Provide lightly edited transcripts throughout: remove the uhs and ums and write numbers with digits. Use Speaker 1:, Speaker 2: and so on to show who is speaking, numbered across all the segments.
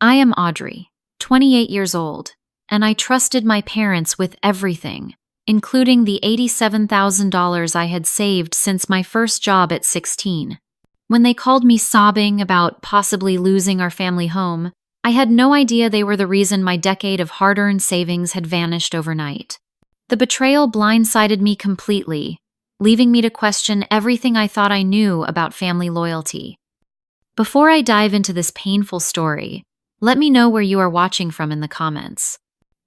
Speaker 1: I am Audrey, 28 years old, and I trusted my parents with everything, including the $87,000 I had saved since my first job at 16. When they called me sobbing about possibly losing our family home, I had no idea they were the reason my decade of hard-earned savings had vanished overnight. The betrayal blindsided me completely, leaving me to question everything I thought I knew about family loyalty. Before I dive into this painful story, let me know where you are watching from in the comments.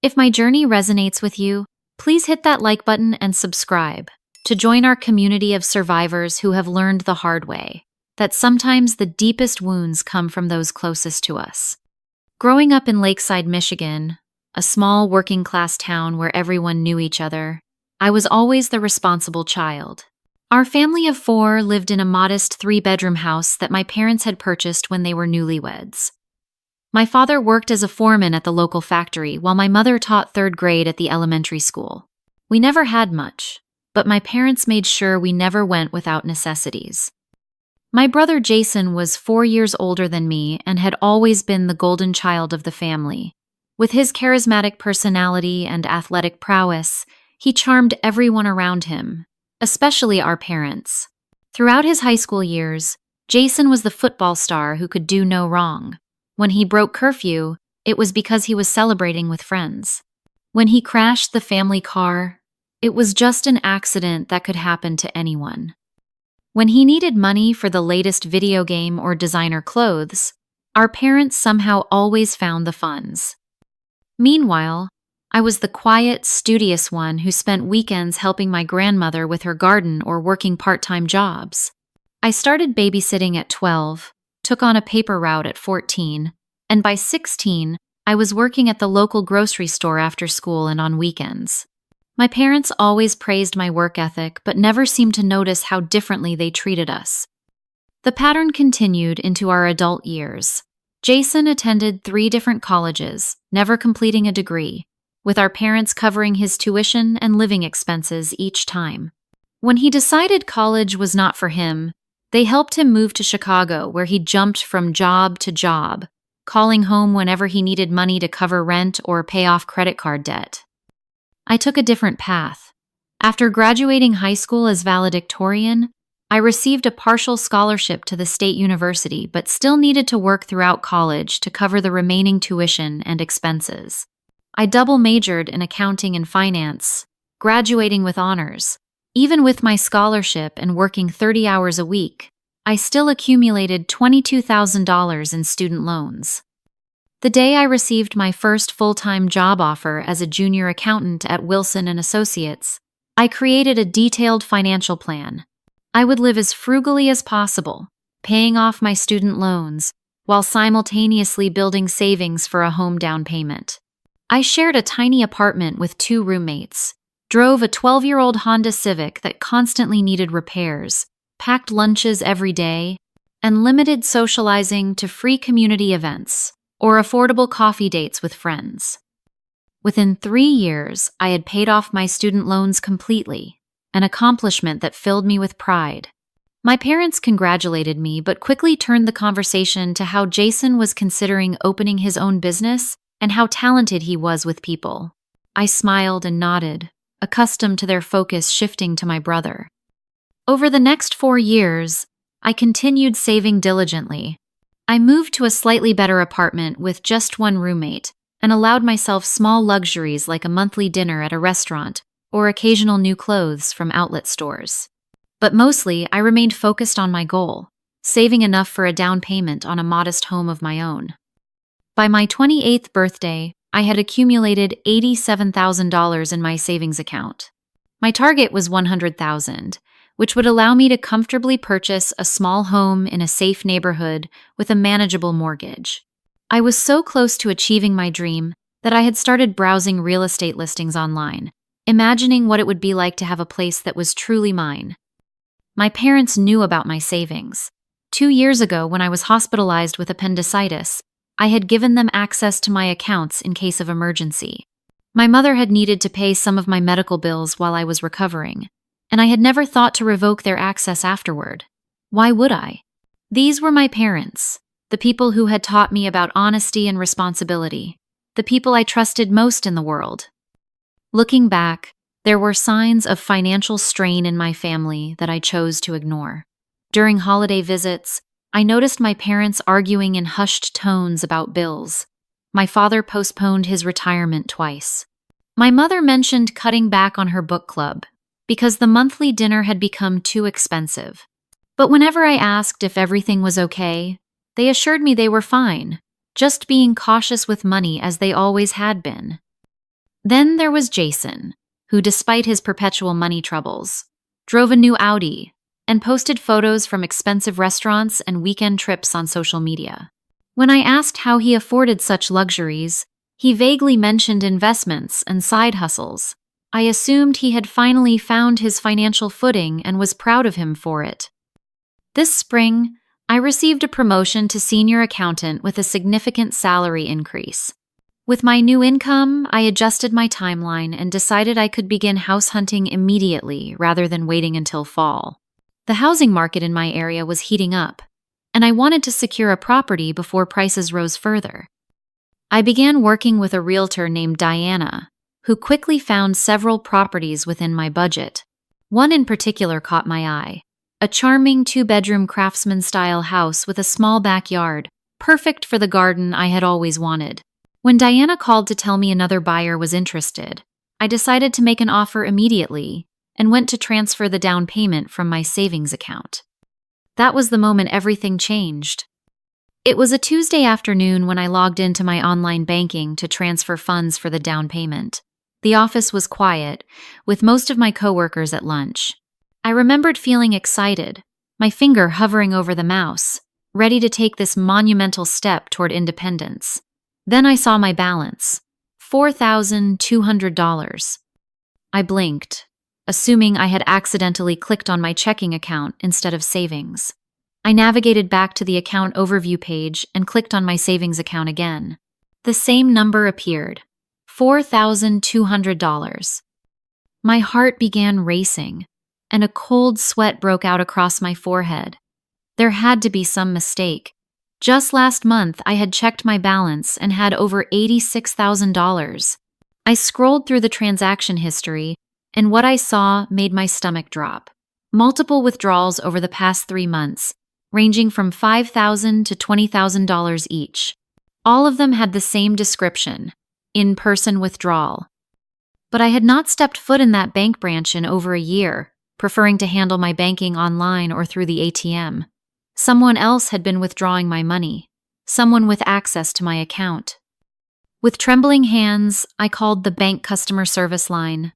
Speaker 1: If my journey resonates with you, please hit that like button and subscribe to join our community of survivors who have learned the hard way that sometimes the deepest wounds come from those closest to us. Growing up in Lakeside, Michigan, a small working-class town where everyone knew each other, I was always the responsible child. Our family of 4 lived in a modest 3-bedroom house that my parents had purchased when they were newlyweds. My father worked as a foreman at the local factory, while my mother taught 3rd grade at the elementary school. We never had much, but my parents made sure we never went without necessities. My brother Jason was 4 years older than me and had always been the golden child of the family. With his charismatic personality and athletic prowess, he charmed everyone around him, especially our parents. Throughout his high school years, Jason was the football star who could do no wrong. When he broke curfew, it was because he was celebrating with friends. When he crashed the family car, it was just an accident that could happen to anyone. When he needed money for the latest video game or designer clothes, our parents somehow always found the funds. Meanwhile, I was the quiet, studious one who spent weekends helping my grandmother with her garden or working part-time jobs. I started babysitting at 12, took on a paper route at 14, and by 16, I was working at the local grocery store after school and on weekends. My parents always praised my work ethic, but never seemed to notice how differently they treated us. The pattern continued into our adult years. Jason attended 3 different colleges, never completing a degree, with our parents covering his tuition and living expenses each time. When he decided college was not for him, they helped him move to Chicago, where he jumped from job to job, calling home whenever he needed money to cover rent or pay off credit card debt. I took a different path. After graduating high school as valedictorian, I received a partial scholarship to the state university but still needed to work throughout college to cover the remaining tuition and expenses. I double majored in accounting and finance, graduating with honors. Even with my scholarship and working 30 hours a week, I still accumulated $22,000 in student loans. The day I received my first full-time job offer as a junior accountant at Wilson & Associates, I created a detailed financial plan. I would live as frugally as possible, paying off my student loans, while simultaneously building savings for a home down payment. I shared a tiny apartment with 2 roommates, drove a 12-year-old Honda Civic that constantly needed repairs, packed lunches every day, and limited socializing to free community events or affordable coffee dates with friends. Within 3 years, I had paid off my student loans completely, an accomplishment that filled me with pride. My parents congratulated me but quickly turned the conversation to how Jason was considering opening his own business and how talented he was with people. I smiled and nodded, accustomed to their focus shifting to my brother. Over the next 4 years, I continued saving diligently. I moved to a slightly better apartment with just 1 roommate and allowed myself small luxuries like a monthly dinner at a restaurant or occasional new clothes from outlet stores. But mostly, I remained focused on my goal, saving enough for a down payment on a modest home of my own. By my 28th birthday, I had accumulated $87,000 in my savings account. My target was $100,000, which would allow me to comfortably purchase a small home in a safe neighborhood with a manageable mortgage. I was so close to achieving my dream that I had started browsing real estate listings online, imagining what it would be like to have a place that was truly mine. My parents knew about my savings. 2 years ago, when I was hospitalized with appendicitis, I had given them access to my accounts in case of emergency. My mother had needed to pay some of my medical bills while I was recovering, and I had never thought to revoke their access afterward. Why would I? These were my parents, the people who had taught me about honesty and responsibility, the people I trusted most in the world. Looking back, there were signs of financial strain in my family that I chose to ignore. During holiday visits, I noticed my parents arguing in hushed tones about bills. My father postponed his retirement twice. My mother mentioned cutting back on her book club because the monthly dinner had become too expensive. But whenever I asked if everything was okay, they assured me they were fine, just being cautious with money as they always had been. Then there was Jason, who, despite his perpetual money troubles, drove a new Audi and posted photos from expensive restaurants and weekend trips on social media. When I asked how he afforded such luxuries, he vaguely mentioned investments and side hustles. I assumed he had finally found his financial footing and was proud of him for it. This spring, I received a promotion to senior accountant with a significant salary increase. With my new income, I adjusted my timeline and decided I could begin house hunting immediately rather than waiting until fall. The housing market in my area was heating up, and I wanted to secure a property before prices rose further. I began working with a realtor named Diana, who quickly found several properties within my budget. One in particular caught my eye, a charming 2-bedroom craftsman-style house with a small backyard, perfect for the garden I had always wanted. When Diana called to tell me another buyer was interested, I decided to make an offer immediately and went to transfer the down payment from my savings account. That was the moment everything changed. It was a Tuesday afternoon when I logged into my online banking to transfer funds for the down payment. The office was quiet, with most of my coworkers at lunch. I remembered feeling excited, my finger hovering over the mouse, ready to take this monumental step toward independence. Then I saw my balance, $4,200. I blinked, assuming I had accidentally clicked on my checking account instead of savings. I navigated back to the account overview page and clicked on my savings account again. The same number appeared, $4,200. My heart began racing, and a cold sweat broke out across my forehead. There had to be some mistake. Just last month, I had checked my balance and had over $86,000. I scrolled through the transaction history, and what I saw made my stomach drop. Multiple withdrawals over the past 3 months, ranging from $5,000 to $20,000 each. All of them had the same description: in-person withdrawal. But I had not stepped foot in that bank branch in over a year, preferring to handle my banking online or through the ATM. Someone else had been withdrawing my money, someone with access to my account. With trembling hands, I called the bank customer service line.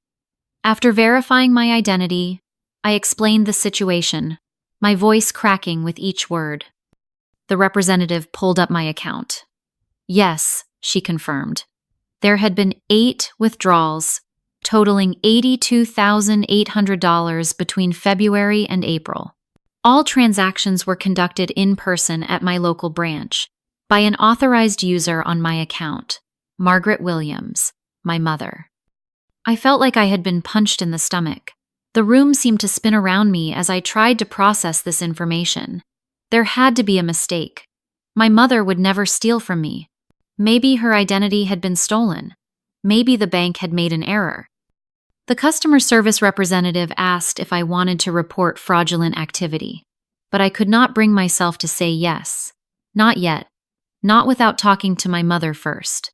Speaker 1: After verifying my identity, I explained the situation, my voice cracking with each word. The representative pulled up my account. Yes, she confirmed. There had been 8 withdrawals, totaling $82,800 between February and April. All transactions were conducted in person at my local branch by an authorized user on my account, Margaret Williams, my mother. I felt like I had been punched in the stomach. The room seemed to spin around me as I tried to process this information. There had to be a mistake. My mother would never steal from me. Maybe her identity had been stolen. Maybe the bank had made an error. The customer service representative asked if I wanted to report fraudulent activity, but I could not bring myself to say yes. Not yet. Not without talking to my mother first.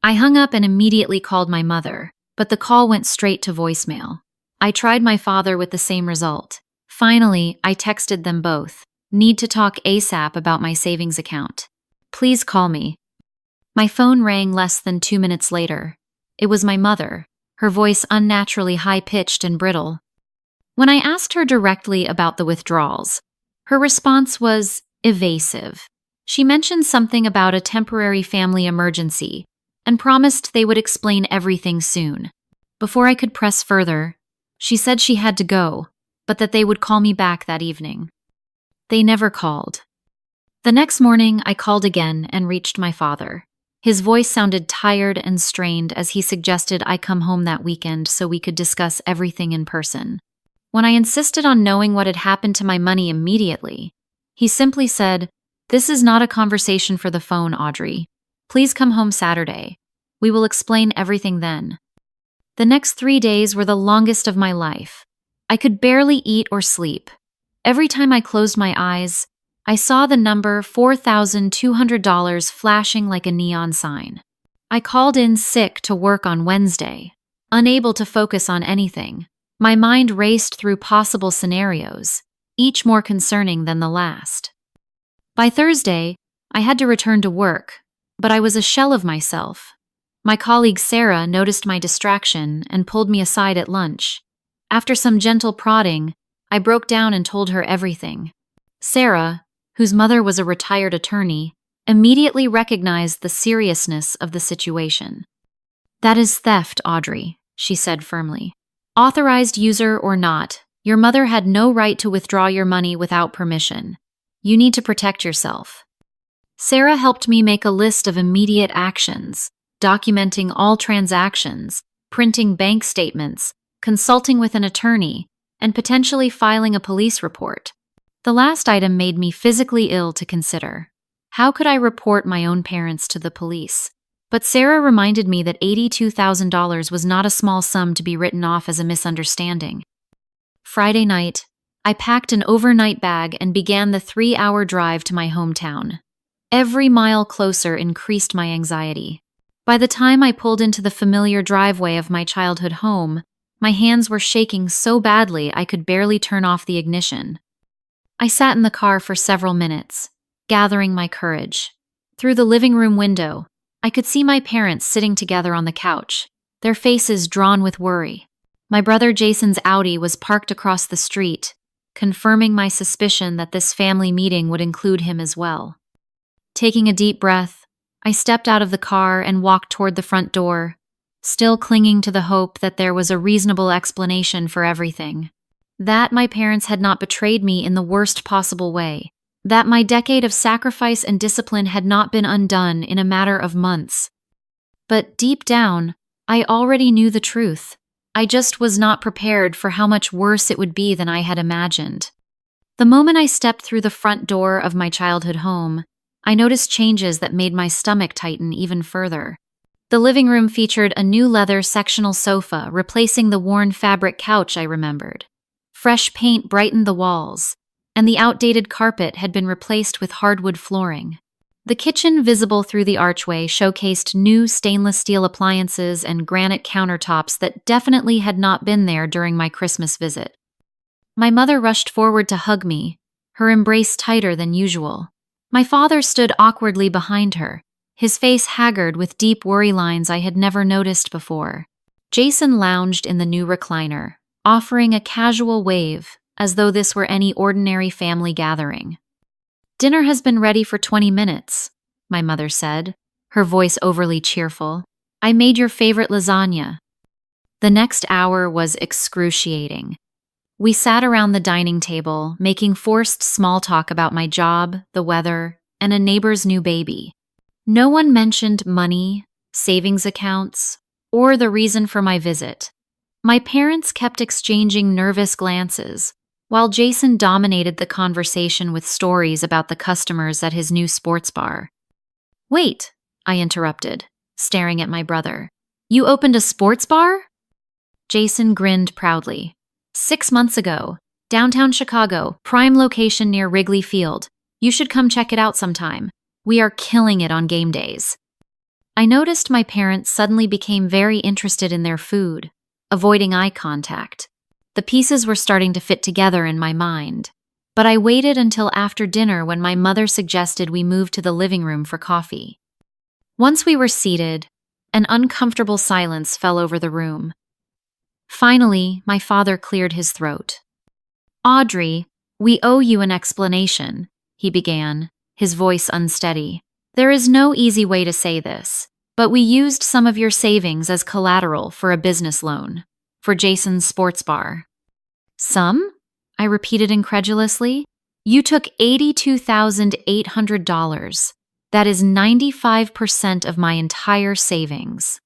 Speaker 1: I hung up and immediately called my mother, but the call went straight to voicemail. I tried my father with the same result. Finally, I texted them both. Need to talk ASAP about my savings account. Please call me. My phone rang less than 2 minutes later. It was my mother, her voice unnaturally high-pitched and brittle. When I asked her directly about the withdrawals, her response was evasive. She mentioned something about a temporary family emergency and promised they would explain everything soon. Before I could press further, she said she had to go, but that they would call me back that evening. They never called. The next morning, I called again and reached my father. His voice sounded tired and strained as he suggested I come home that weekend so we could discuss everything in person. When I insisted on knowing what had happened to my money immediately, he simply said, This is not a conversation for the phone, Audrey. Please come home Saturday. We will explain everything then. The next 3 days were the longest of my life. I could barely eat or sleep. Every time I closed my eyes, I saw the number $4,200 flashing like a neon sign. I called in sick to work on Wednesday, unable to focus on anything. My mind raced through possible scenarios, each more concerning than the last. By Thursday, I had to return to work, but I was a shell of myself. My colleague Sarah noticed my distraction and pulled me aside at lunch. After some gentle prodding, I broke down and told her everything. Sarah, whose mother was a retired attorney, immediately recognized the seriousness of the situation. "That is theft, Audrey," she said firmly. "Authorized user or not, your mother had no right to withdraw your money without permission. You need to protect yourself." Sarah helped me make a list of immediate actions, documenting all transactions, printing bank statements, consulting with an attorney, and potentially filing a police report. The last item made me physically ill to consider. How could I report my own parents to the police? But Sarah reminded me that $82,000 was not a small sum to be written off as a misunderstanding. Friday night, I packed an overnight bag and began the 3-hour drive to my hometown. Every mile closer increased my anxiety. By the time I pulled into the familiar driveway of my childhood home, my hands were shaking so badly I could barely turn off the ignition. I sat in the car for several minutes, gathering my courage. Through the living room window, I could see my parents sitting together on the couch, their faces drawn with worry. My brother Jason's Audi was parked across the street, confirming my suspicion that this family meeting would include him as well. Taking a deep breath, I stepped out of the car and walked toward the front door, still clinging to the hope that there was a reasonable explanation for everything. That my parents had not betrayed me in the worst possible way. That my decade of sacrifice and discipline had not been undone in a matter of months. But deep down, I already knew the truth. I just was not prepared for how much worse it would be than I had imagined. The moment I stepped through the front door of my childhood home, I noticed changes that made my stomach tighten even further. The living room featured a new leather sectional sofa replacing the worn fabric couch I remembered. Fresh paint brightened the walls, and the outdated carpet had been replaced with hardwood flooring. The kitchen, visible through the archway, showcased new stainless steel appliances and granite countertops that definitely had not been there during my Christmas visit. My mother rushed forward to hug me, her embrace tighter than usual. My father stood awkwardly behind her, his face haggard with deep worry lines I had never noticed before. Jason lounged in the new recliner, offering a casual wave, as though this were any ordinary family gathering. "Dinner has been ready for 20 minutes, my mother said, her voice overly cheerful. "I made your favorite lasagna." The next hour was excruciating. We sat around the dining table, making forced small talk about my job, the weather, and a neighbor's new baby. No one mentioned money, savings accounts, or the reason for my visit. My parents kept exchanging nervous glances, while Jason dominated the conversation with stories about the customers at his new sports bar. "Wait," I interrupted, staring at my brother. "You opened a sports bar?" Jason grinned proudly. 6 months ago, downtown Chicago, prime location near Wrigley Field. You should come check it out sometime. We are killing it on game days." I noticed my parents suddenly became very interested in their food, avoiding eye contact. The pieces were starting to fit together in my mind, but I waited until after dinner when my mother suggested we move to the living room for coffee. Once we were seated, an uncomfortable silence fell over the room. Finally, my father cleared his throat. "Audrey, we owe you an explanation," he began, his voice unsteady. "There is no easy way to say this, but we used some of your savings as collateral for a business loan, for Jason's sports bar." "Some?" I repeated incredulously. "You took $82,800. That is 95% of my entire savings."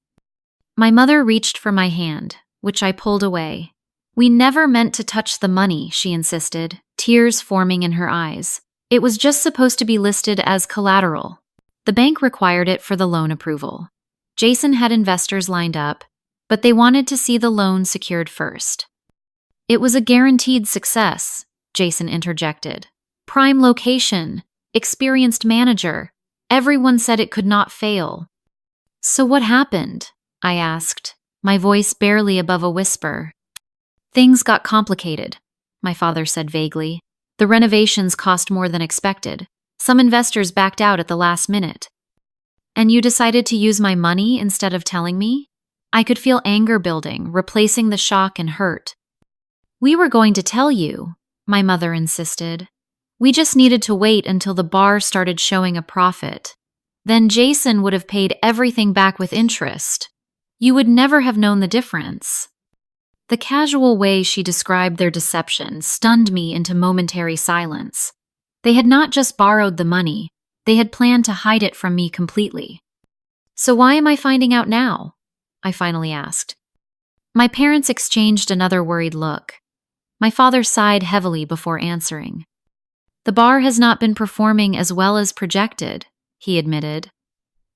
Speaker 1: My mother reached for my hand, which I pulled away. "We never meant to touch the money," she insisted, tears forming in her eyes. It was just supposed to be listed as collateral. The bank required it for the loan approval. Jason had investors lined up, but they wanted to see the loan secured first. It was a guaranteed success, Jason interjected. Prime location, experienced manager. Everyone said it could not fail. So what happened? I asked, my voice barely above a whisper. Things got complicated, my father said vaguely. The renovations cost more than expected. Some investors backed out at the last minute. And you decided to use my money instead of telling me? I could feel anger building, replacing the shock and hurt. We were going to tell you, my mother insisted. We just needed to wait until the bar started showing a profit. Then Jason would have paid everything back with interest. You would never have known the difference. The casual way she described their deception stunned me into momentary silence. They had not just borrowed the money, they had planned to hide it from me completely. So why am I finding out now? I finally asked. My parents exchanged another worried look. My father sighed heavily before answering. The bar has not been performing as well as projected, he admitted.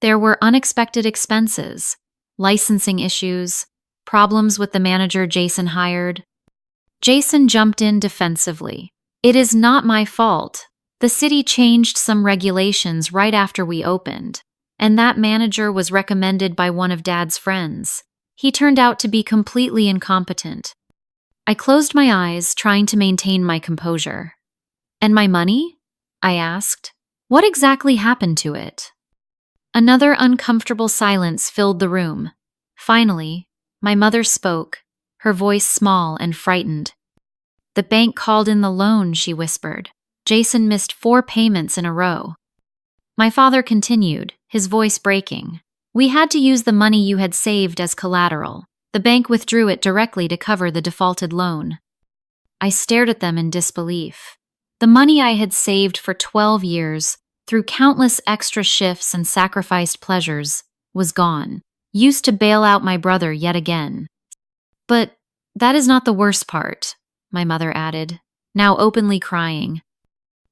Speaker 1: There were unexpected expenses, licensing issues, problems with the manager Jason hired. Jason jumped in defensively. It is not my fault. The city changed some regulations right after we opened, and that manager was recommended by one of Dad's friends. He turned out to be completely incompetent. I closed my eyes, trying to maintain my composure. And my money? I asked. What exactly happened to it? Another uncomfortable silence filled the room. Finally, my mother spoke, her voice small and frightened. The bank called in the loan, she whispered. Jason missed 4 payments in a row. My father continued, his voice breaking. We had to use the money you had saved as collateral. The bank withdrew it directly to cover the defaulted loan. I stared at them in disbelief. The money I had saved for 12 years, through countless extra shifts and sacrificed pleasures, was gone, used to bail out my brother yet again. But that is not the worst part, my mother added, now openly crying.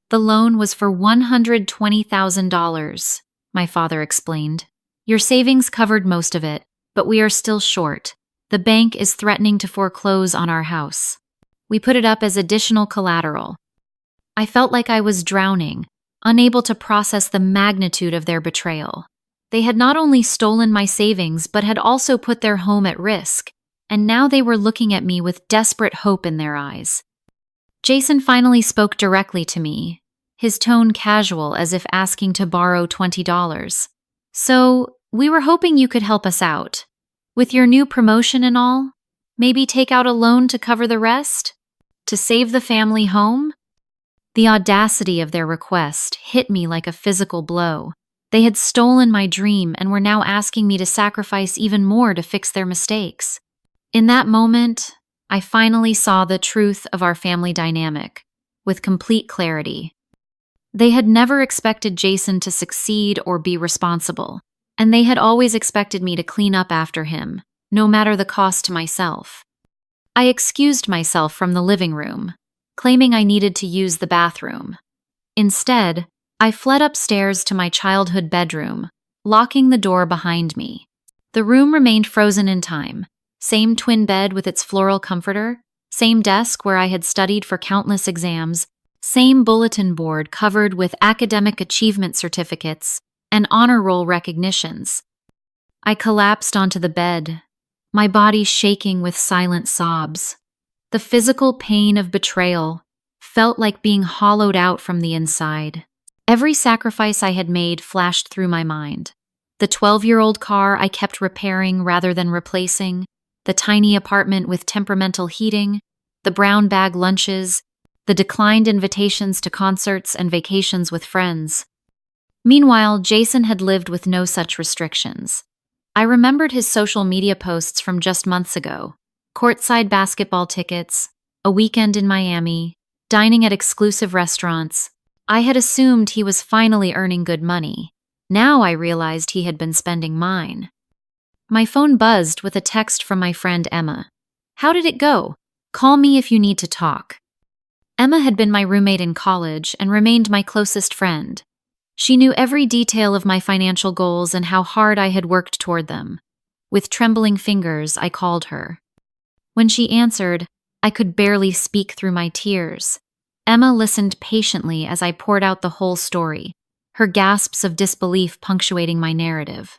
Speaker 1: The loan was for $120,000, my father explained. Your savings covered most of it, but we are still short. The bank is threatening to foreclose on our house. We put it up as additional collateral. I felt like I was drowning, unable to process the magnitude of their betrayal. They had not only stolen my savings, but had also put their home at risk, and now they were looking at me with desperate hope in their eyes. Jason finally spoke directly to me, his tone casual as if asking to borrow $20. So, we were hoping you could help us out. With your new promotion and all, maybe take out a loan to cover the rest? To save the family home? The audacity of their request hit me like a physical blow. They had stolen my dream and were now asking me to sacrifice even more to fix their mistakes. In that moment, I finally saw the truth of our family dynamic, with complete clarity. They had never expected Jason to succeed or be responsible, and they had always expected me to clean up after him, no matter the cost to myself. I excused myself from the living room, claiming I needed to use the bathroom. Instead, I fled upstairs to my childhood bedroom, locking the door behind me. The room remained frozen in time. Same twin bed with its floral comforter, same desk where I had studied for countless exams, same bulletin board covered with academic achievement certificates and honor roll recognitions. I collapsed onto the bed, my body shaking with silent sobs. The physical pain of betrayal felt like being hollowed out from the inside. Every sacrifice I had made flashed through my mind. The 12-year-old car I kept repairing rather than replacing, the tiny apartment with temperamental heating, the brown bag lunches, the declined invitations to concerts and vacations with friends. Meanwhile, Jason had lived with no such restrictions. I remembered his social media posts from just months ago. Courtside basketball tickets, a weekend in Miami, dining at exclusive restaurants. I had assumed he was finally earning good money. Now I realized he had been spending mine. My phone buzzed with a text from my friend Emma. How did it go? Call me if you need to talk. Emma had been my roommate in college and remained my closest friend. She knew every detail of my financial goals and how hard I had worked toward them. With trembling fingers, I called her. When she answered, I could barely speak through my tears. Emma listened patiently as I poured out the whole story, her gasps of disbelief punctuating my narrative.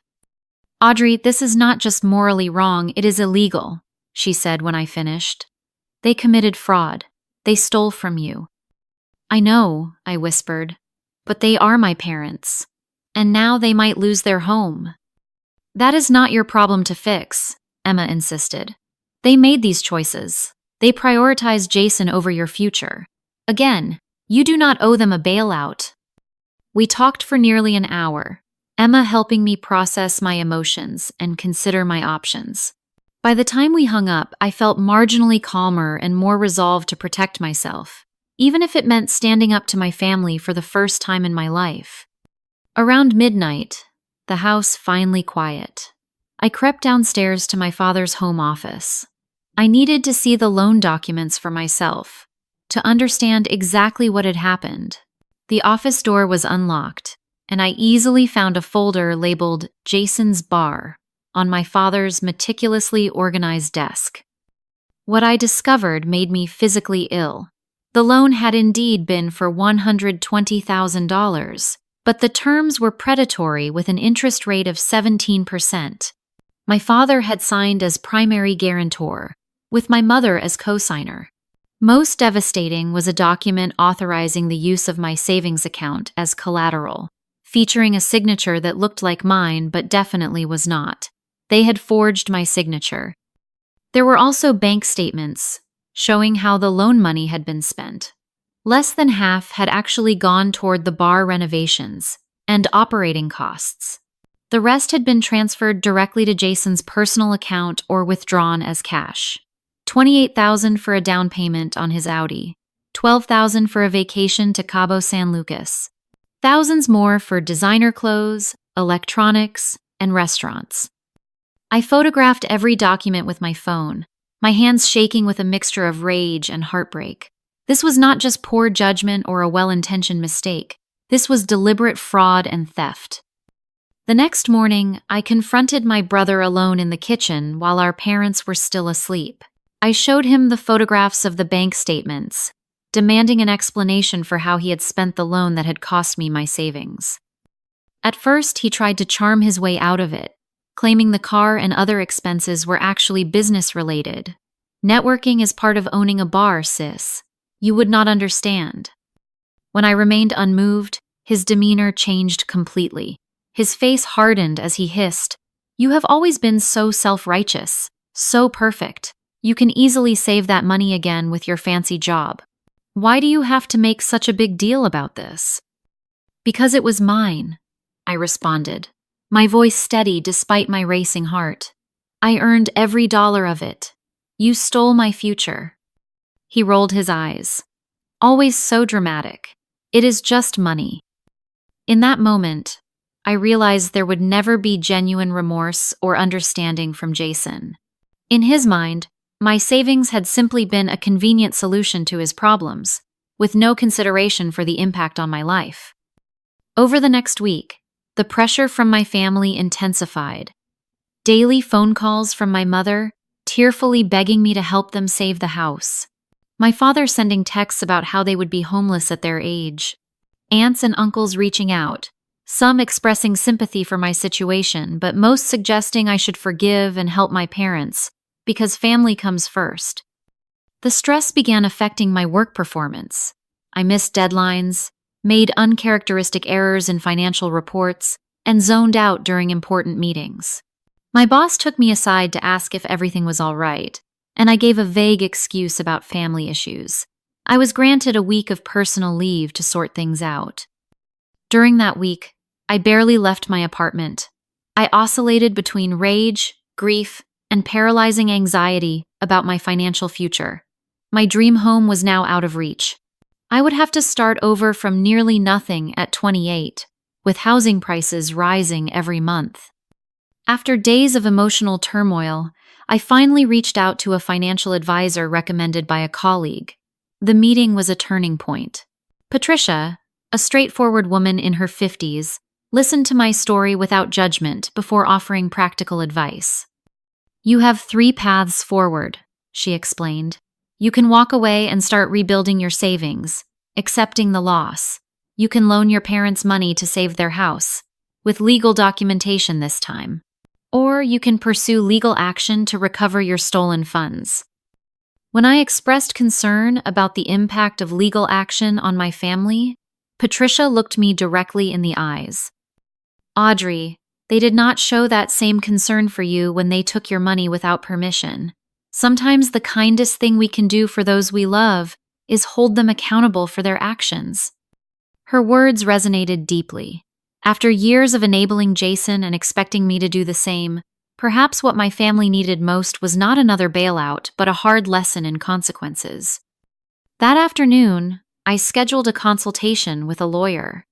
Speaker 1: "Audrey, this is not just morally wrong, it is illegal," she said when I finished. "They committed fraud. They stole from you." "I know," I whispered, "but they are my parents. And now they might lose their home." "That is not your problem to fix," Emma insisted. "They made these choices. They prioritized Jason over your future. Again, you do not owe them a bailout." We talked for nearly an hour, Emma helping me process my emotions and consider my options. By the time we hung up, I felt marginally calmer and more resolved to protect myself, even if it meant standing up to my family for the first time in my life. Around midnight, the house finally quiet. I crept downstairs to my father's home office. I needed to see the loan documents for myself, to understand exactly what had happened. The office door was unlocked, and I easily found a folder labeled Jason's Bar on my father's meticulously organized desk. What I discovered made me physically ill. The loan had indeed been for $120,000, but the terms were predatory with an interest rate of 17%. My father had signed as primary guarantor, with my mother as co-signer. Most devastating was a document authorizing the use of my savings account as collateral, featuring a signature that looked like mine but definitely was not. They had forged my signature. There were also bank statements showing how the loan money had been spent. Less than half had actually gone toward the bar renovations and operating costs. The rest had been transferred directly to Jason's personal account or withdrawn as cash. $28,000 for a down payment on his Audi, $12,000 for a vacation to Cabo San Lucas, thousands more for designer clothes, electronics, and restaurants. I photographed every document with my phone, my hands shaking with a mixture of rage and heartbreak. This was not just poor judgment or a well-intentioned mistake. This was deliberate fraud and theft. The next morning, I confronted my brother alone in the kitchen while our parents were still asleep. I showed him the photographs of the bank statements, demanding an explanation for how he had spent the loan that had cost me my savings. At first, he tried to charm his way out of it, claiming the car and other expenses were actually business-related. "Networking is part of owning a bar, sis. You would not understand." When I remained unmoved, his demeanor changed completely. His face hardened as he hissed, "You have always been so self-righteous, so perfect. You can easily save that money again with your fancy job. Why do you have to make such a big deal about this?" "Because it was mine," I responded, my voice steady despite my racing heart. "I earned every dollar of it. You stole my future." He rolled his eyes. "Always so dramatic. It is just money." In that moment, I realized there would never be genuine remorse or understanding from Jason. In his mind, my savings had simply been a convenient solution to his problems, with no consideration for the impact on my life. Over the next week, the pressure from my family intensified. Daily phone calls from my mother, tearfully begging me to help them save the house. My father sending texts about how they would be homeless at their age. Aunts and uncles reaching out, some expressing sympathy for my situation, but most suggesting I should forgive and help my parents, because family comes first. The stress began affecting my work performance. I missed deadlines, made uncharacteristic errors in financial reports, and zoned out during important meetings. My boss took me aside to ask if everything was all right, and I gave a vague excuse about family issues. I was granted a week of personal leave to sort things out. During that week, I barely left my apartment. I oscillated between rage, grief, and paralyzing anxiety about my financial future. My dream home was now out of reach. I would have to start over from nearly nothing at 28, with housing prices rising every month. After days of emotional turmoil, I finally reached out to a financial advisor recommended by a colleague. The meeting was a turning point. Patricia, a straightforward woman in her 50s, listened to my story without judgment before offering practical advice. "You have 3 paths forward," she explained. "You can walk away and start rebuilding your savings, accepting the loss. You can loan your parents money to save their house, with legal documentation this time. Or you can pursue legal action to recover your stolen funds." When I expressed concern about the impact of legal action on my family, Patricia looked me directly in the eyes. "Audrey, they did not show that same concern for you when they took your money without permission. Sometimes the kindest thing we can do for those we love is hold them accountable for their actions." Her words resonated deeply. After years of enabling Jason and expecting me to do the same, perhaps what my family needed most was not another bailout, but a hard lesson in consequences. That afternoon, I scheduled a consultation with a lawyer.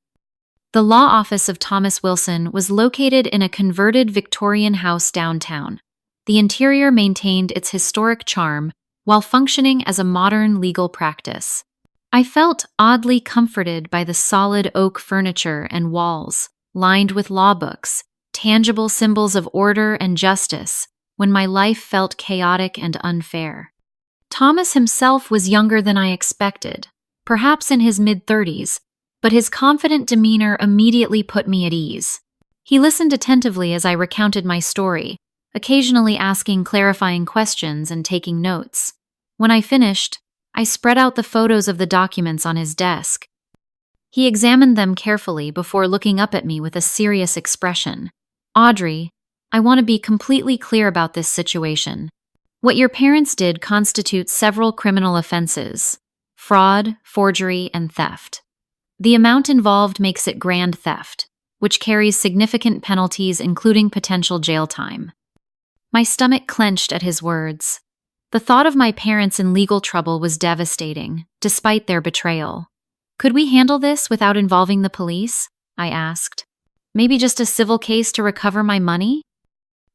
Speaker 1: The law office of Thomas Wilson was located in a converted Victorian house downtown. The interior maintained its historic charm while functioning as a modern legal practice. I felt oddly comforted by the solid oak furniture and walls, lined with law books, tangible symbols of order and justice, when my life felt chaotic and unfair. Thomas himself was younger than I expected, perhaps in his mid-30s, but his confident demeanor immediately put me at ease. He listened attentively as I recounted my story, occasionally asking clarifying questions and taking notes. When I finished, I spread out the photos of the documents on his desk. He examined them carefully before looking up at me with a serious expression. "Audrey, I want to be completely clear about this situation. What your parents did constitutes several criminal offenses: fraud, forgery, and theft. The amount involved makes it grand theft, which carries significant penalties including potential jail time." My stomach clenched at his words. The thought of my parents in legal trouble was devastating, despite their betrayal. "Could we handle this without involving the police?" I asked. "Maybe just a civil case to recover my money?"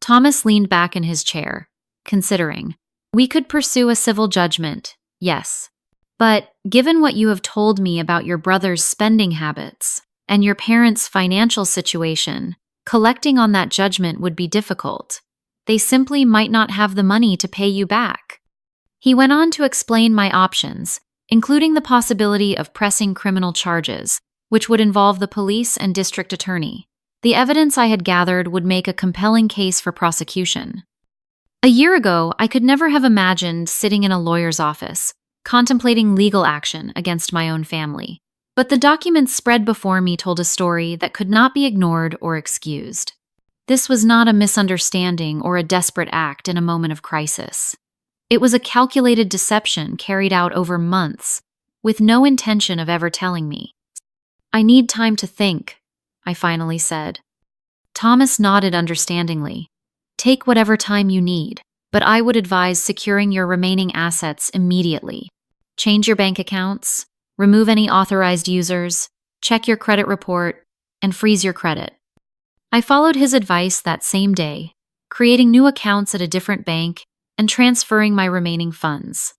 Speaker 1: Thomas leaned back in his chair, considering. "We could pursue a civil judgment, yes. But given what you have told me about your brother's spending habits and your parents' financial situation, collecting on that judgment would be difficult. They simply might not have the money to pay you back." He went on to explain my options, including the possibility of pressing criminal charges, which would involve the police and district attorney. The evidence I had gathered would make a compelling case for prosecution. A year ago, I could never have imagined sitting in a lawyer's office, contemplating legal action against my own family. But the documents spread before me told a story that could not be ignored or excused. This was not a misunderstanding or a desperate act in a moment of crisis. It was a calculated deception carried out over months, with no intention of ever telling me. "I need time to think," I finally said. Thomas nodded understandingly. "Take whatever time you need, but I would advise securing your remaining assets immediately. Change your bank accounts, remove any authorized users, check your credit report, and freeze your credit." I followed his advice that same day, creating new accounts at a different bank and transferring my remaining funds.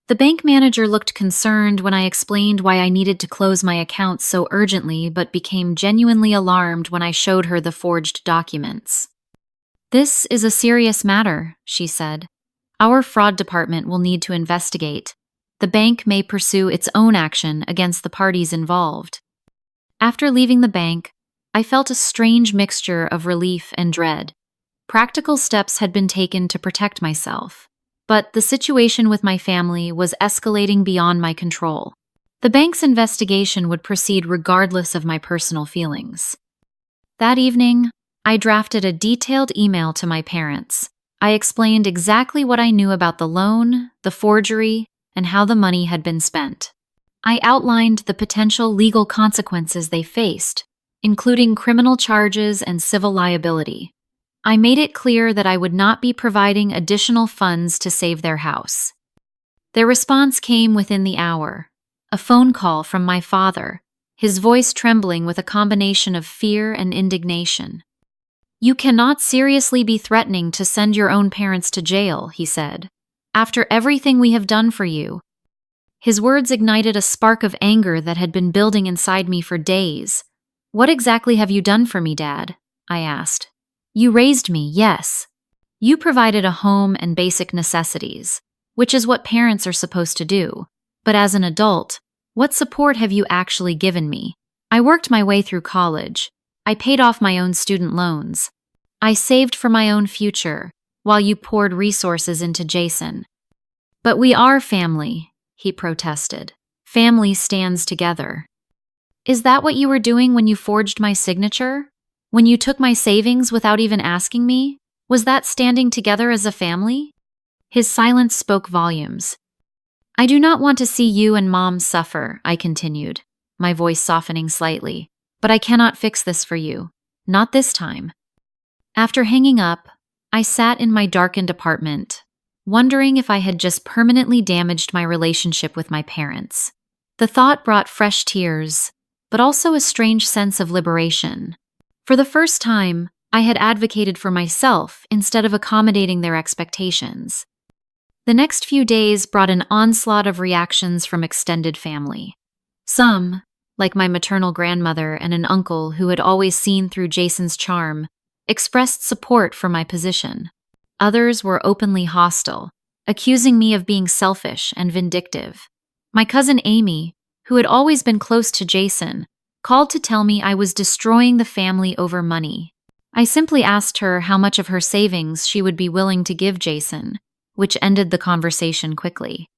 Speaker 1: The bank manager looked concerned when I explained why I needed to close my accounts so urgently, but became genuinely alarmed when I showed her the forged documents. "This is a serious matter," she said. "Our fraud department will need to investigate. The bank may pursue its own action against the parties involved." After leaving the bank, I felt a strange mixture of relief and dread. Practical steps had been taken to protect myself, but the situation with my family was escalating beyond my control. The bank's investigation would proceed regardless of my personal feelings. That evening, I drafted a detailed email to my parents. I explained exactly what I knew about the loan, the forgery, and how the money had been spent. I outlined the potential legal consequences they faced, including criminal charges and civil liability. I made it clear that I would not be providing additional funds to save their house. Their response came within the hour. A phone call from my father, his voice trembling with a combination of fear and indignation. "You cannot seriously be threatening to send your own parents to jail," he said. "After everything we have done for you." His words ignited a spark of anger that had been building inside me for days. "What exactly have you done for me, Dad?" I asked. "You raised me, yes. You provided a home and basic necessities, which is what parents are supposed to do. But as an adult, what support have you actually given me? I worked my way through college. I paid off my own student loans. I saved for my own future, while you poured resources into Jason." "But we are family," he protested. "Family stands together." "Is that what you were doing when you forged my signature? When you took my savings without even asking me? Was that standing together as a family?" His silence spoke volumes. "I do not want to see you and Mom suffer," I continued, my voice softening slightly. "But I cannot fix this for you. Not this time." After hanging up, I sat in my darkened apartment, wondering if I had just permanently damaged my relationship with my parents. The thought brought fresh tears, but also a strange sense of liberation. For the first time, I had advocated for myself instead of accommodating their expectations. The next few days brought an onslaught of reactions from extended family. Some, like my maternal grandmother and an uncle who had always seen through Jason's charm, expressed support for my position. Others were openly hostile, accusing me of being selfish and vindictive. My cousin Amy, who had always been close to Jason, called to tell me I was destroying the family over money. I simply asked her how much of her savings she would be willing to give Jason, which ended the conversation quickly.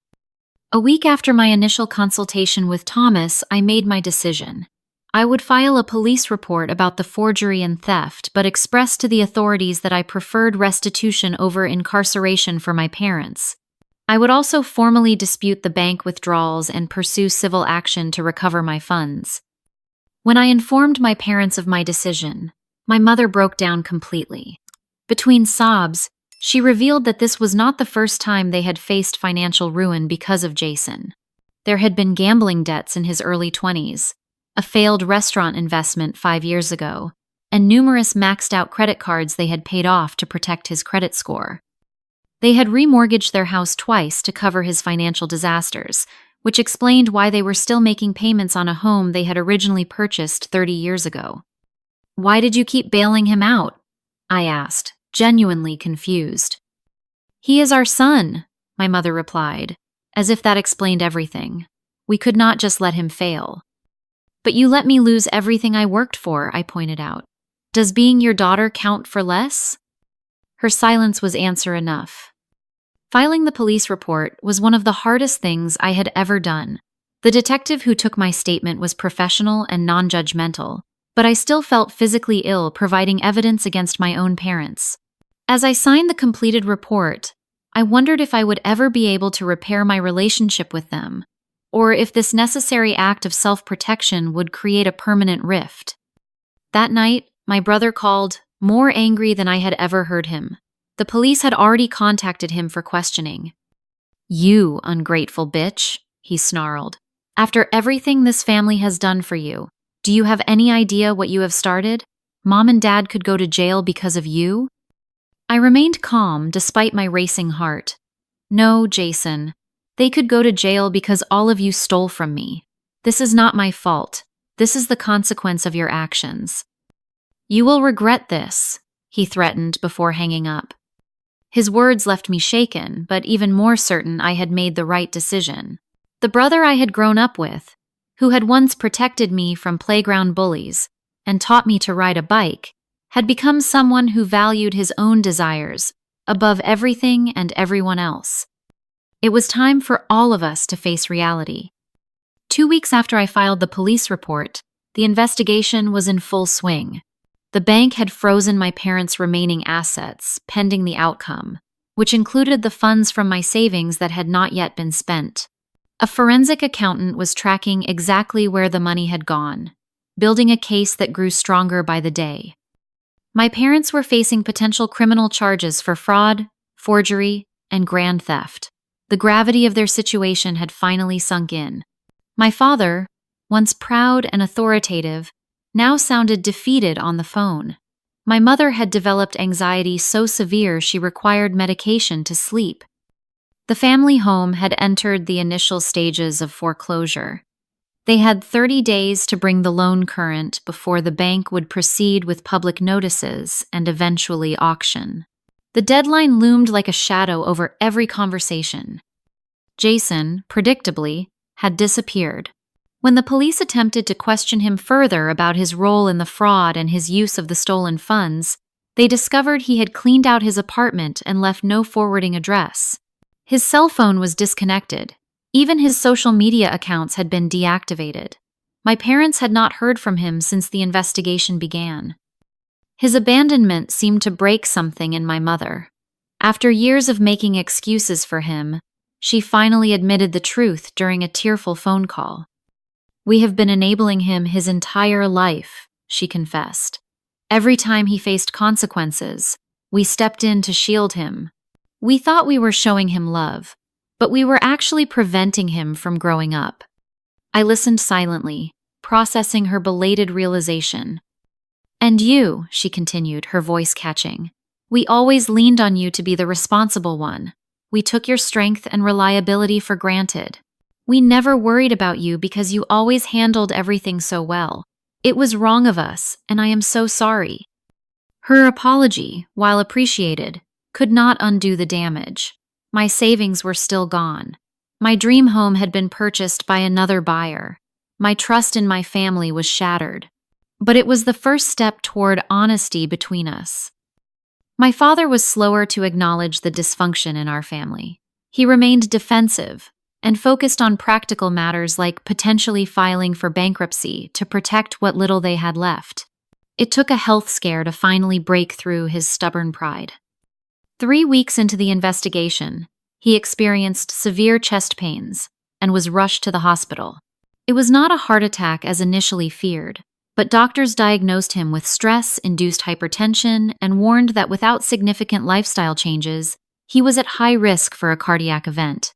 Speaker 1: A week after my initial consultation with Thomas, I made my decision. I would file a police report about the forgery and theft, but express to the authorities that I preferred restitution over incarceration for my parents. I would also formally dispute the bank withdrawals and pursue civil action to recover my funds. When I informed my parents of my decision, my mother broke down completely. Between sobs, she revealed that this was not the first time they had faced financial ruin because of Jason. There had been gambling debts in his early 20s, a failed restaurant investment 5 years ago, and numerous maxed-out credit cards they had paid off to protect his credit score. They had remortgaged their house twice to cover his financial disasters, which explained why they were still making payments on a home they had originally purchased 30 years ago. "Why did you keep bailing him out?" I asked, genuinely confused. "He is our son," my mother replied, as if that explained everything. "We could not just let him fail." "But you let me lose everything I worked for," I pointed out. "Does being your daughter count for less?" Her silence was answer enough. Filing the police report was one of the hardest things I had ever done. The detective who took my statement was professional and non-judgmental, but I still felt physically ill providing evidence against my own parents. As I signed the completed report, I wondered if I would ever be able to repair my relationship with them, or if this necessary act of self-protection would create a permanent rift. That night, my brother called, more angry than I had ever heard him. The police had already contacted him for questioning. "You ungrateful bitch," he snarled. "After everything this family has done for you, do you have any idea what you have started? Mom and Dad could go to jail because of you?" I remained calm despite my racing heart. "No, Jason. They could go to jail because all of you stole from me. This is not my fault. This is the consequence of your actions." "You will regret this," he threatened before hanging up. His words left me shaken, but even more certain I had made the right decision. The brother I had grown up with, who had once protected me from playground bullies and taught me to ride a bike, had become someone who valued his own desires above everything and everyone else. It was time for all of us to face reality. 2 weeks after I filed the police report, the investigation was in full swing. The bank had frozen my parents' remaining assets, pending the outcome, which included the funds from my savings that had not yet been spent. A forensic accountant was tracking exactly where the money had gone, building a case that grew stronger by the day. My parents were facing potential criminal charges for fraud, forgery, and grand theft. The gravity of their situation had finally sunk in. My father, once proud and authoritative, now sounded defeated on the phone. My mother had developed anxiety so severe she required medication to sleep. The family home had entered the initial stages of foreclosure. They had 30 days to bring the loan current before the bank would proceed with public notices and eventually auction. The deadline loomed like a shadow over every conversation. Jason, predictably, had disappeared. When the police attempted to question him further about his role in the fraud and his use of the stolen funds, they discovered he had cleaned out his apartment and left no forwarding address. His cell phone was disconnected. Even his social media accounts had been deactivated. My parents had not heard from him since the investigation began. His abandonment seemed to break something in my mother. After years of making excuses for him, she finally admitted the truth during a tearful phone call. "We have been enabling him his entire life," she confessed. "Every time he faced consequences, we stepped in to shield him. We thought we were showing him love, but we were actually preventing him from growing up." I listened silently, processing her belated realization. "And you," she continued, her voice catching, "we always leaned on you to be the responsible one. We took your strength and reliability for granted. We never worried about you because you always handled everything so well. It was wrong of us, and I am so sorry." Her apology, while appreciated, could not undo the damage. My savings were still gone. My dream home had been purchased by another buyer. My trust in my family was shattered. But it was the first step toward honesty between us. My father was slower to acknowledge the dysfunction in our family. He remained defensive and focused on practical matters like potentially filing for bankruptcy to protect what little they had left. It took a health scare to finally break through his stubborn pride. 3 weeks into the investigation, he experienced severe chest pains and was rushed to the hospital. It was not a heart attack as initially feared, but doctors diagnosed him with stress-induced hypertension and warned that without significant lifestyle changes, he was at high risk for a cardiac event.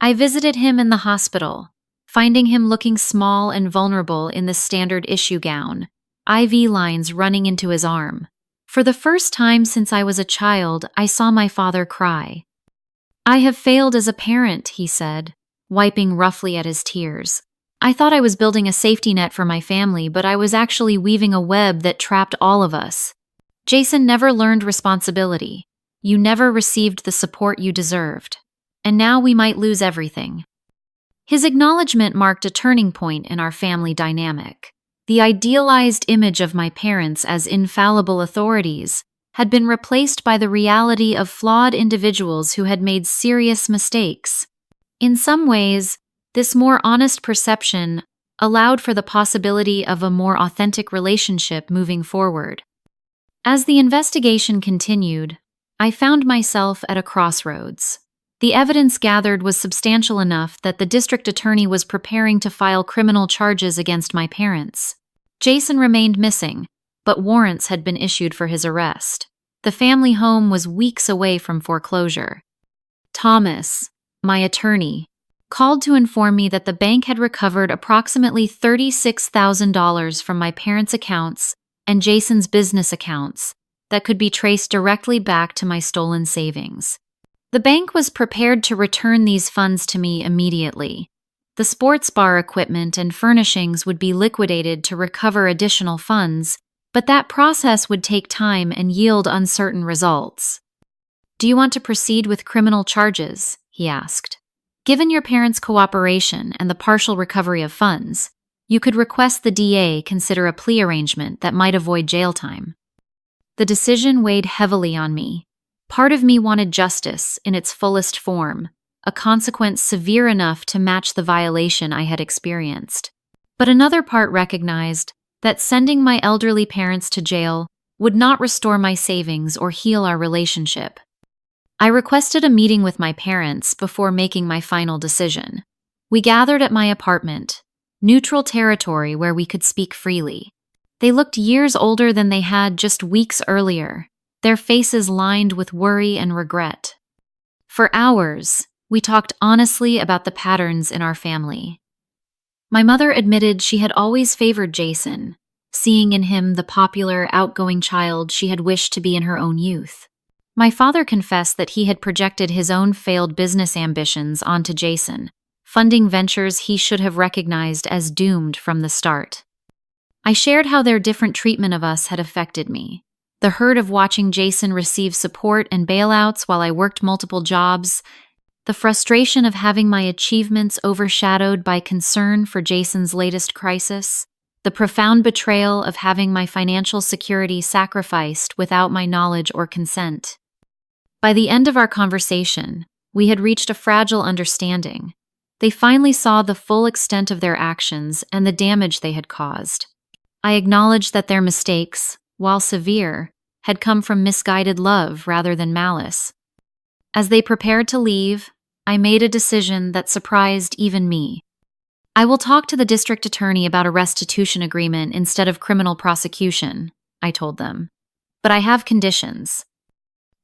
Speaker 1: I visited him in the hospital, finding him looking small and vulnerable in the standard issue gown, IV lines running into his arm. For the first time since I was a child, I saw my father cry. "I have failed as a parent," he said, wiping roughly at his tears. "I thought I was building a safety net for my family, but I was actually weaving a web that trapped all of us. Jason never learned responsibility. You never received the support you deserved. And now we might lose everything." His acknowledgement marked a turning point in our family dynamic. The idealized image of my parents as infallible authorities had been replaced by the reality of flawed individuals who had made serious mistakes. In some ways, this more honest perception allowed for the possibility of a more authentic relationship moving forward. As the investigation continued, I found myself at a crossroads. The evidence gathered was substantial enough that the district attorney was preparing to file criminal charges against my parents. Jason remained missing, but warrants had been issued for his arrest. The family home was weeks away from foreclosure. Thomas, my attorney, called to inform me that the bank had recovered approximately $36,000 from my parents' accounts and Jason's business accounts that could be traced directly back to my stolen savings. The bank was prepared to return these funds to me immediately. The sports bar equipment and furnishings would be liquidated to recover additional funds, but that process would take time and yield uncertain results. "Do you want to proceed with criminal charges?" he asked. "Given your parents' cooperation and the partial recovery of funds, you could request the DA consider a plea arrangement that might avoid jail time." The decision weighed heavily on me. Part of me wanted justice in its fullest form, a consequence severe enough to match the violation I had experienced. But another part recognized that sending my elderly parents to jail would not restore my savings or heal our relationship. I requested a meeting with my parents before making my final decision. We gathered at my apartment, neutral territory where we could speak freely. They looked years older than they had just weeks earlier, their faces lined with worry and regret. For hours, we talked honestly about the patterns in our family. My mother admitted she had always favored Jason, seeing in him the popular, outgoing child she had wished to be in her own youth. My father confessed that he had projected his own failed business ambitions onto Jason, funding ventures he should have recognized as doomed from the start. I shared how their different treatment of us had affected me. The hurt of watching Jason receive support and bailouts while I worked multiple jobs, the frustration of having my achievements overshadowed by concern for Jason's latest crisis, the profound betrayal of having my financial security sacrificed without my knowledge or consent. By the end of our conversation, we had reached a fragile understanding. They finally saw the full extent of their actions and the damage they had caused. I acknowledged that their mistakes, while severe, had come from misguided love rather than malice. As they prepared to leave, I made a decision that surprised even me. I will talk to the district attorney about a restitution agreement instead of criminal prosecution, I told them. But I have conditions.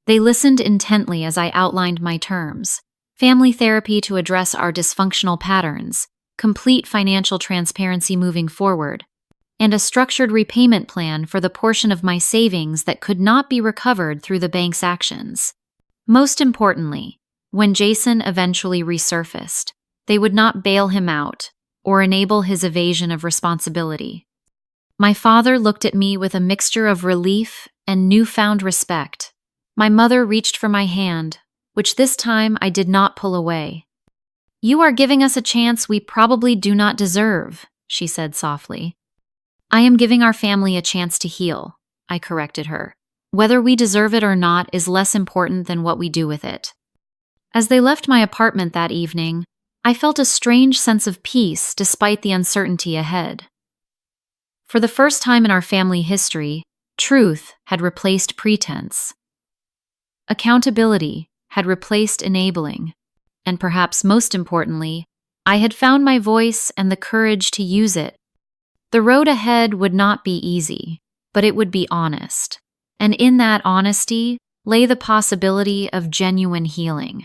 Speaker 1: They listened intently as I outlined my terms: family therapy to address our dysfunctional patterns, complete financial transparency moving forward, and a structured repayment plan for the portion of my savings that could not be recovered through the bank's actions. Most importantly, when Jason eventually resurfaced, they would not bail him out or enable his evasion of responsibility. My father looked at me with a mixture of relief and newfound respect. My mother reached for my hand, which this time I did not pull away. "You are giving us a chance we probably do not deserve," she said softly. "I am giving our family a chance to heal," I corrected her. "Whether we deserve it or not is less important than what we do with it." As they left my apartment that evening, I felt a strange sense of peace despite the uncertainty ahead. For the first time in our family history, truth had replaced pretense. Accountability had replaced enabling, and perhaps most importantly, I had found my voice and the courage to use it. The road ahead would not be easy, but it would be honest, and in that honesty lay the possibility of genuine healing.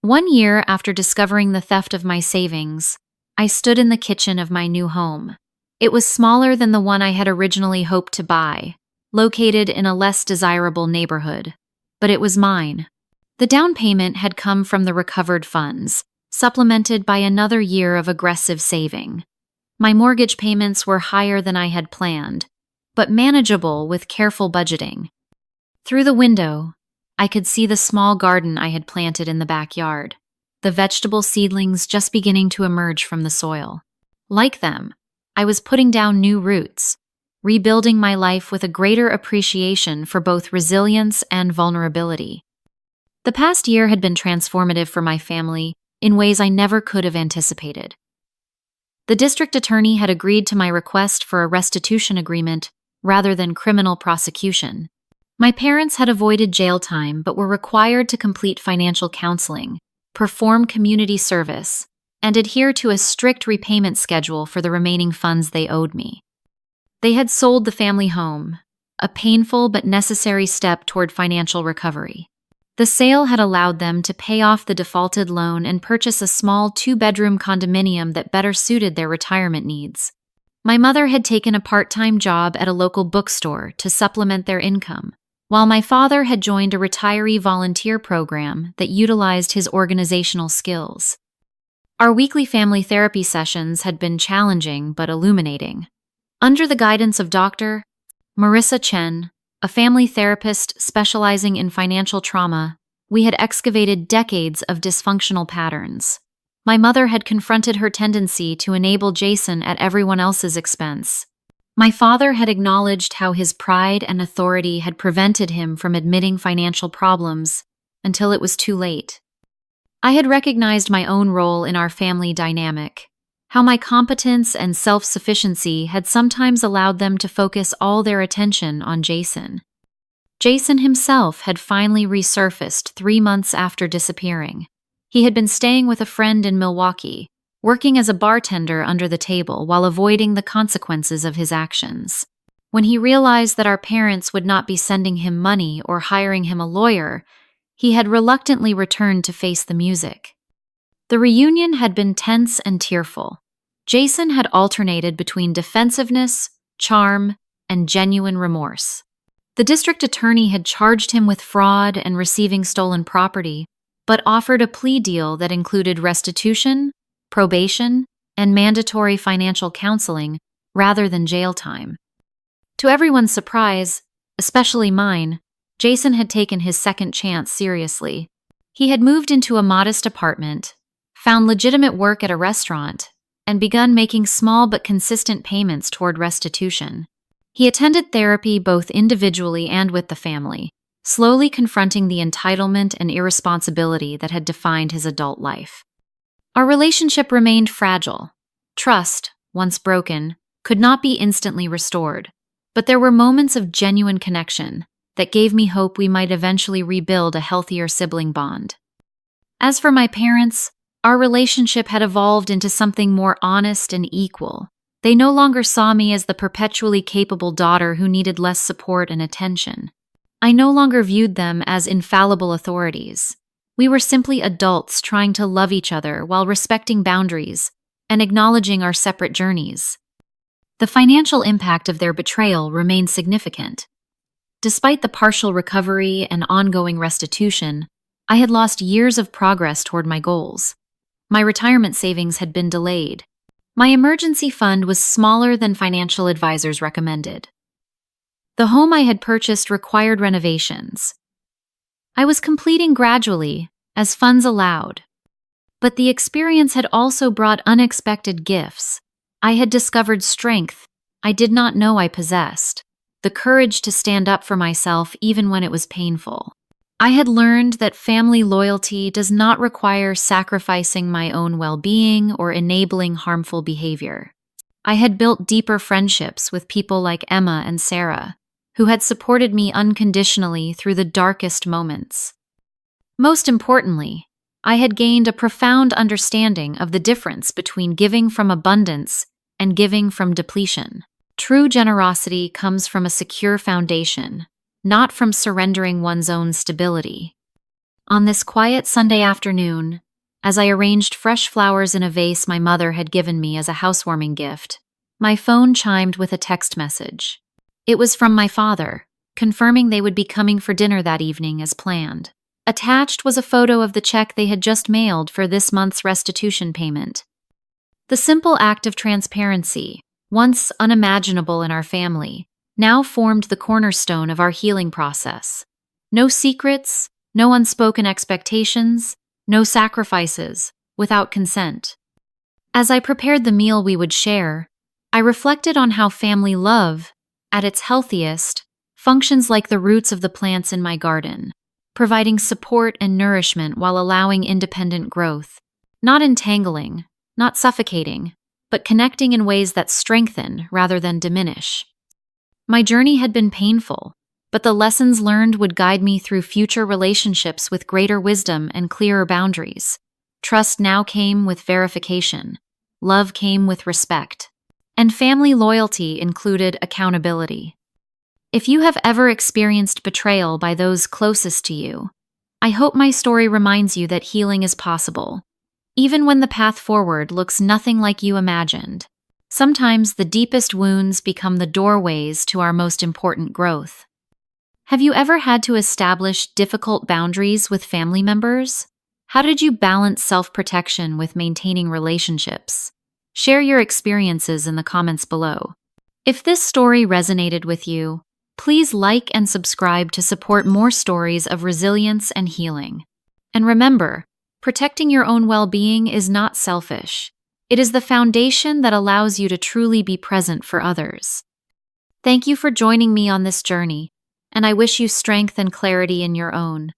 Speaker 1: 1 year after discovering the theft of my savings, I stood in the kitchen of my new home. It was smaller than the one I had originally hoped to buy, located in a less desirable neighborhood, but it was mine. The down payment had come from the recovered funds, supplemented by another year of aggressive saving. My mortgage payments were higher than I had planned, but manageable with careful budgeting. Through the window, I could see the small garden I had planted in the backyard, the vegetable seedlings just beginning to emerge from the soil. Like them, I was putting down new roots, rebuilding my life with a greater appreciation for both resilience and vulnerability. The past year had been transformative for my family in ways I never could have anticipated. The district attorney had agreed to my request for a restitution agreement rather than criminal prosecution. My parents had avoided jail time but were required to complete financial counseling, perform community service, and adhere to a strict repayment schedule for the remaining funds they owed me. They had sold the family home, a painful but necessary step toward financial recovery. The sale had allowed them to pay off the defaulted loan and purchase a small 2-bedroom condominium that better suited their retirement needs. My mother had taken a part-time job at a local bookstore to supplement their income, while my father had joined a retiree volunteer program that utilized his organizational skills. Our weekly family therapy sessions had been challenging but illuminating. Under the guidance of Dr. Marissa Chen, a family therapist specializing in financial trauma, we had excavated decades of dysfunctional patterns. My mother had confronted her tendency to enable Jason at everyone else's expense. My father had acknowledged how his pride and authority had prevented him from admitting financial problems until it was too late. I had recognized my own role in our family dynamic, how my competence and self-sufficiency had sometimes allowed them to focus all their attention on Jason. Jason himself had finally resurfaced 3 months after disappearing. He had been staying with a friend in Milwaukee, working as a bartender under the table while avoiding the consequences of his actions. When he realized that our parents would not be sending him money or hiring him a lawyer, he had reluctantly returned to face the music. The reunion had been tense and tearful. Jason had alternated between defensiveness, charm, and genuine remorse. The district attorney had charged him with fraud and receiving stolen property, but offered a plea deal that included restitution, probation, and mandatory financial counseling rather than jail time. To everyone's surprise, especially mine, Jason had taken his second chance seriously. He had moved into a modest apartment, found legitimate work at a restaurant, and begun making small but consistent payments toward restitution. He attended therapy both individually and with the family, slowly confronting the entitlement and irresponsibility that had defined his adult life. Our relationship remained fragile. Trust, once broken, could not be instantly restored, but there were moments of genuine connection that gave me hope we might eventually rebuild a healthier sibling bond. As for my parents, our relationship had evolved into something more honest and equal. They no longer saw me as the perpetually capable daughter who needed less support and attention. I no longer viewed them as infallible authorities. We were simply adults trying to love each other while respecting boundaries and acknowledging our separate journeys. The financial impact of their betrayal remained significant. Despite the partial recovery and ongoing restitution, I had lost years of progress toward my goals. My retirement savings had been delayed. My emergency fund was smaller than financial advisors recommended. The home I had purchased required renovations. I was completing gradually, as funds allowed. But the experience had also brought unexpected gifts. I had discovered strength I did not know I possessed, the courage to stand up for myself even when it was painful. I had learned that family loyalty does not require sacrificing my own well-being or enabling harmful behavior. I had built deeper friendships with people like Emma and Sarah, who had supported me unconditionally through the darkest moments. Most importantly, I had gained a profound understanding of the difference between giving from abundance and giving from depletion. True generosity comes from a secure foundation, not from surrendering one's own stability. On this quiet Sunday afternoon, as I arranged fresh flowers in a vase my mother had given me as a housewarming gift, my phone chimed with a text message. It was from my father, confirming they would be coming for dinner that evening as planned. Attached was a photo of the check they had just mailed for this month's restitution payment. The simple act of transparency, once unimaginable in our family, now formed the cornerstone of our healing process. No secrets, no unspoken expectations, no sacrifices, without consent. As I prepared the meal we would share, I reflected on how family love, at its healthiest, functions like the roots of the plants in my garden, providing support and nourishment while allowing independent growth, not entangling, not suffocating, but connecting in ways that strengthen rather than diminish. My journey had been painful, but the lessons learned would guide me through future relationships with greater wisdom and clearer boundaries. Trust now came with verification. Love came with respect. And family loyalty included accountability. If you have ever experienced betrayal by those closest to you, I hope my story reminds you that healing is possible, even when the path forward looks nothing like you imagined. Sometimes the deepest wounds become the doorways to our most important growth. Have you ever had to establish difficult boundaries with family members? How did you balance self-protection with maintaining relationships? Share your experiences in the comments below. If this story resonated with you, please like and subscribe to support more stories of resilience and healing. And remember, protecting your own well-being is not selfish. It is the foundation that allows you to truly be present for others. Thank you for joining me on this journey, and I wish you strength and clarity in your own.